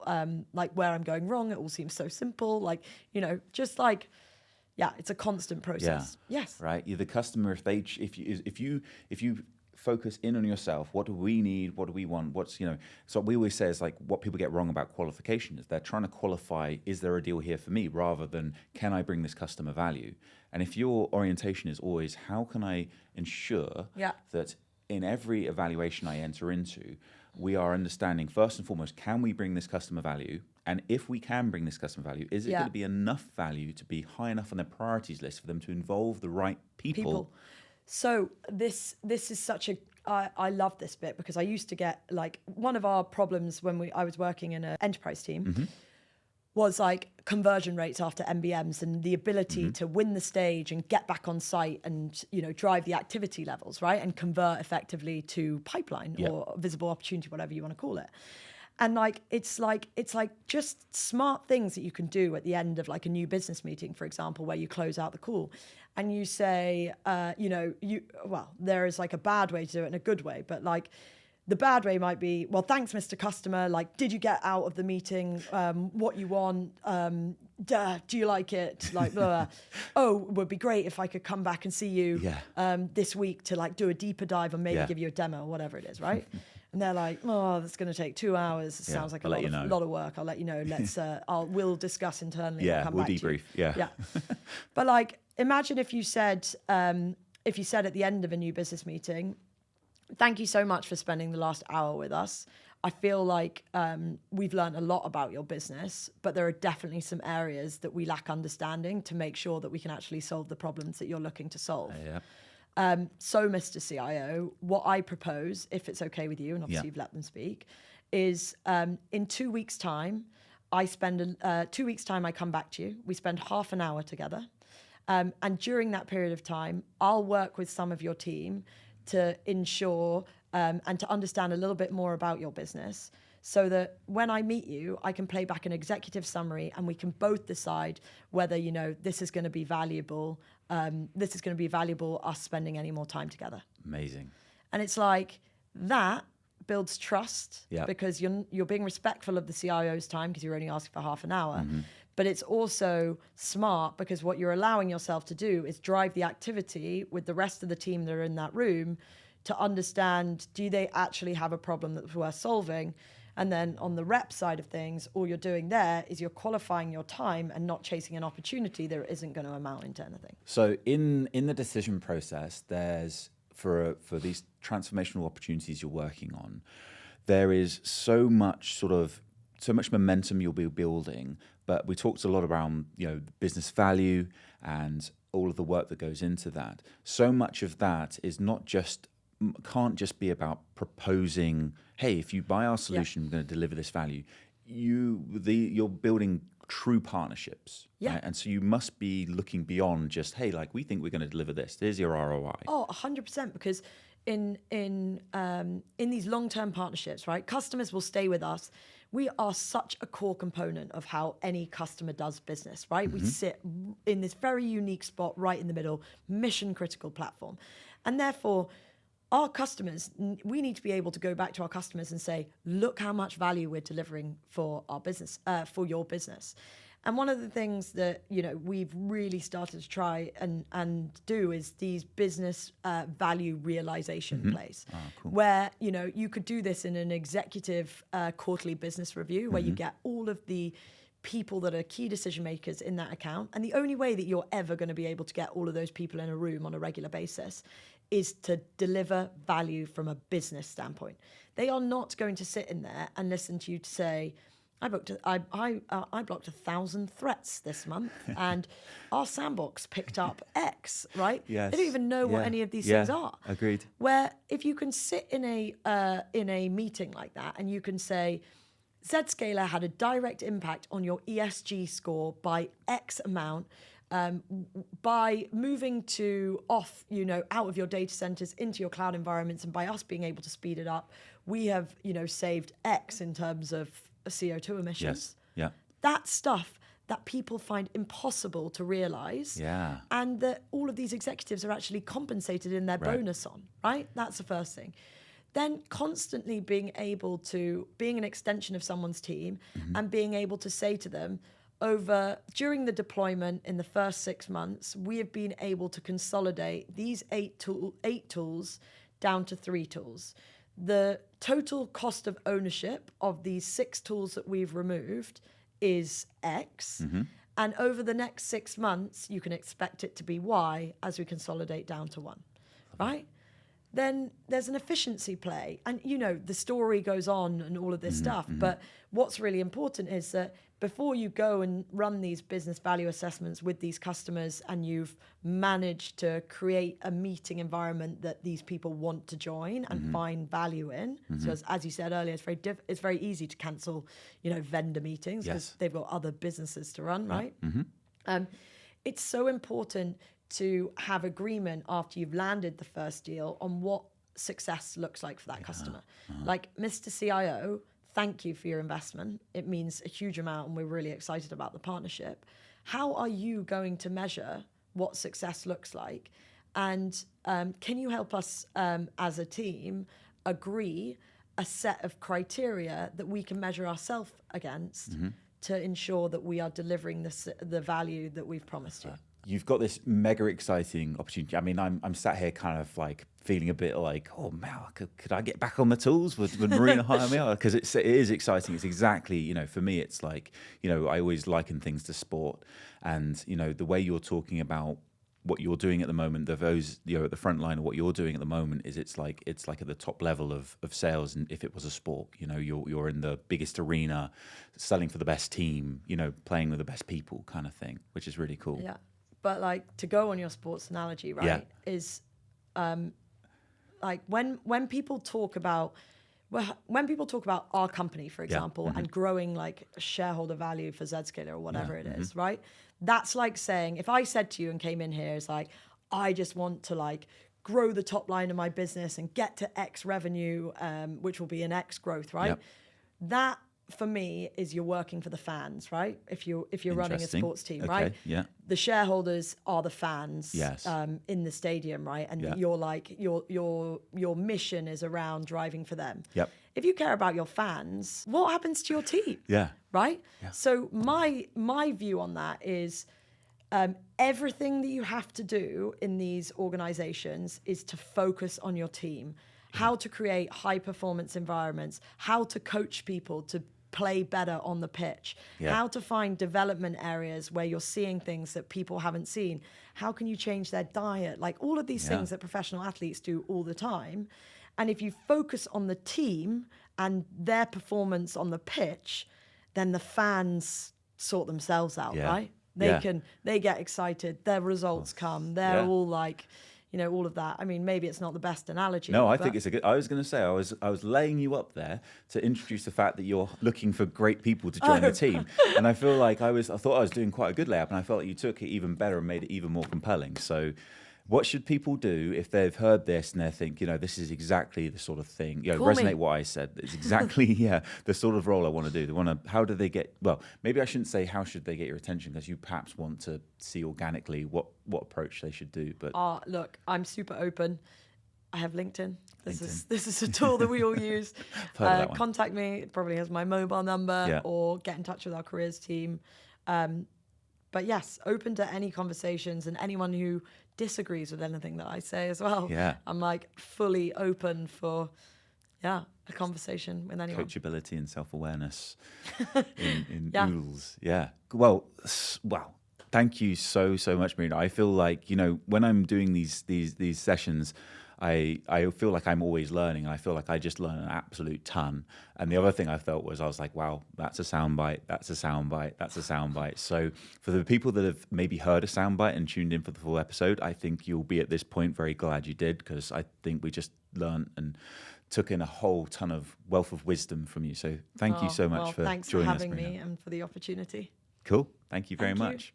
where I'm going wrong. It all seems so simple, it's a constant process. Yes, right. You're the customer. If you focus in on yourself, what do we need, what do we want, so what we always say is like, what people get wrong about qualification is they're trying to qualify, is there a deal here for me, rather than can I bring this customer value? And if your orientation is always, how can I ensure that in every evaluation I enter into, we are understanding first and foremost, can we bring this customer value? And if we can bring this customer value, is it going to be enough value to be high enough on their priorities list for them to involve the right people? So this is such a, I love this bit, because I used to get one of our problems when I was working in an enterprise team was like conversion rates after MBMs, and the ability to win the stage and get back on site and, drive the activity levels, right? And convert effectively to pipeline or visible opportunity, whatever you want to call it. And it's like just smart things that you can do at the end of like a new business meeting, for example, where you close out the call and you say, there is like a bad way to do it and a good way, but like the bad way might be, well, thanks, Mr. Customer. Like, did you get out of the meeting what you want? Do you like it? Like, blah, blah. Oh, it would be great if I could come back and see you this week to like do a deeper dive and maybe give you a demo or whatever it is, right? And they're like, oh, that's going to take 2 hours. It sounds like a lot of work. I'll let you know. We'll discuss internally. Yeah, we'll debrief. Yeah. But like, imagine if you said at the end of a new business meeting, thank you so much for spending the last hour with us. I feel like we've learned a lot about your business, but there are definitely some areas that we lack understanding to make sure that we can actually solve the problems that you're looking to solve. So, Mr. CIO, what I propose, if it's okay with you, and obviously you've let them speak, is in 2 weeks' time, I come back to you. We spend half an hour together. And during that period of time, I'll work with some of your team to ensure and to understand a little bit more about your business, so that when I meet you, I can play back an executive summary and we can both decide whether, this is going to be valuable this is going to be valuable, us spending any more time together. Amazing. And it's like that builds trust because you're being respectful of the CIO's time because you're only asking for half an hour. But it's also smart because what you're allowing yourself to do is drive the activity with the rest of the team that are in that room to understand, do they actually have a problem that's worth solving? And then on the rep side of things, all you're doing there is you're qualifying your time and not chasing an opportunity that isn't going to amount into anything. So in the decision process, there's for these transformational opportunities you're working on, there is so much momentum you'll be building. But we talked a lot around, business value and all of the work that goes into that. So much of that is can't just be about proposing, hey, if you buy our solution, we're going to deliver this value. You're building true partnerships, right? And so you must be looking beyond just, hey, like we think we're going to deliver this. There's your ROI. Oh, 100%, because in these long-term partnerships, right, customers will stay with us. We are such a core component of how any customer does business, right? We sit in this very unique spot right in the middle, mission critical platform. And therefore, our customers, we need to be able to go back to our customers and say, look how much value we're delivering for our business, for your business. And one of the things that, we've really started to try and do is these business value realization plays, where, you could do this in an executive quarterly business review where you get all of the people that are key decision makers in that account. And the only way that you're ever going to be able to get all of those people in a room on a regular basis is to deliver value from a business standpoint. They are not going to sit in there and listen to you to say, I blocked 1,000 threats this month, and our sandbox picked up X, right? Yes. They don't even know what any of these things are. Agreed. Where if you can sit in a meeting like that and you can say, ZScaler had a direct impact on your ESG score by X amount, by moving out of your data centers into your cloud environments, and by us being able to speed it up, we have, saved X in terms of CO2 emissions. Yes. Yeah. That stuff that people find impossible to realize. Yeah. And that all of these executives are actually compensated in their bonus on, right? That's the first thing. Then constantly being an extension of someone's team and being able to say to them, during the deployment in the first 6 months, we have been able to consolidate these 8 tools down to 3 tools. The total cost of ownership of these 6 tools that we've removed is X. And over the next 6 months, you can expect it to be Y as we consolidate down to 1, right? Then there's an efficiency play. And, the story goes on and all of this stuff. But what's really important is that before you go and run these business value assessments with these customers and you've managed to create a meeting environment that these people want to join and find value in. So as you said earlier, it's very easy to cancel, vendor meetings because they've got other businesses to run, right? It's so important to have agreement after you've landed the first deal on what success looks like for that customer. Like, Mr. CIO, thank you for your investment. It means a huge amount and we're really excited about the partnership. How are you going to measure what success looks like? And can you help us as a team agree a set of criteria that we can measure ourselves against to ensure that we are delivering the value that we've promised you? You've got this mega exciting opportunity. I mean, I'm sat here kind of like feeling a bit like, oh man, could I get back on the tools? Would Marina hire me? Because it is exciting. It's exactly, for me, it's like, I always liken things to sport. And, the way you're talking about what you're doing at the moment, those, at the front line of what you're doing at the moment is it's like at the top level of sales. And if it was a sport, you're in the biggest arena, selling for the best team, playing with the best people kind of thing, which is really cool. Yeah. But like, to go on your sports analogy, right, is like when people talk about our company, for example, and growing like shareholder value for ZScaler or whatever it is, right? That's like saying, if I said to you and came in here, it's like, I just want to like grow the top line of my business and get to X revenue, which will be an X growth, right? That for me is you're working for the fans, right? If you're running a sports team, okay, right? Yeah. The shareholders are the fans, Yes. in the stadium, right? And Yeah. you're like your mission is around driving for them. Yep. If you care about your fans, what happens to your team? Yeah. Right? Yeah. So my view on that is everything that you have to do in these organizations is to focus on your team, how to create high performance environments, how to coach people to play better on the pitch, how to find development areas where you're seeing things that people haven't seen, how can you change their diet, like all of these things that professional athletes do all the time. And if you focus on the team and their performance on the pitch, then the fans sort themselves out, right? They get excited, their results come, they're all like, you know, all of that. I mean, maybe it's not the best analogy. No, I think it's a good. I was going to say I was laying you up there to introduce the fact that you're looking for great people to join the team, and I feel like I thought I was doing quite a good layup, and I felt like you took it even better and made it even more compelling. So, what should people do if they've heard this and they think, you know, this is exactly the sort of thing, you know, resonate what I said. It's exactly the sort of role I want to do. They want to. How do they get? Well, maybe I shouldn't say how should they get your attention, because you perhaps want to see organically what approach they should do. But look, I'm super open. I have LinkedIn. This is a tool that we all use. Contact me. It probably has my mobile number, or get in touch with our careers team. But yes, open to any conversations, and anyone who disagrees with anything that I say as well. Yeah. I'm like fully open for a conversation with anyone. Coachability and self-awareness in oodles. Yeah. Well, wow. Thank you so much, Marina. I feel like, you know, when I'm doing these sessions, I feel like I'm always learning, and I feel like I just learn an absolute ton. And the other thing I felt was I was like, wow, that's a soundbite, that's a soundbite, that's a soundbite. So for the people that have maybe heard a soundbite and tuned in for the full episode, I think you'll be at this point very glad you did, because I think we just learned and took in a whole ton of wealth of wisdom from you. So thank you so much for joining us. Thanks for having me and for the opportunity. Cool. Thank you very much.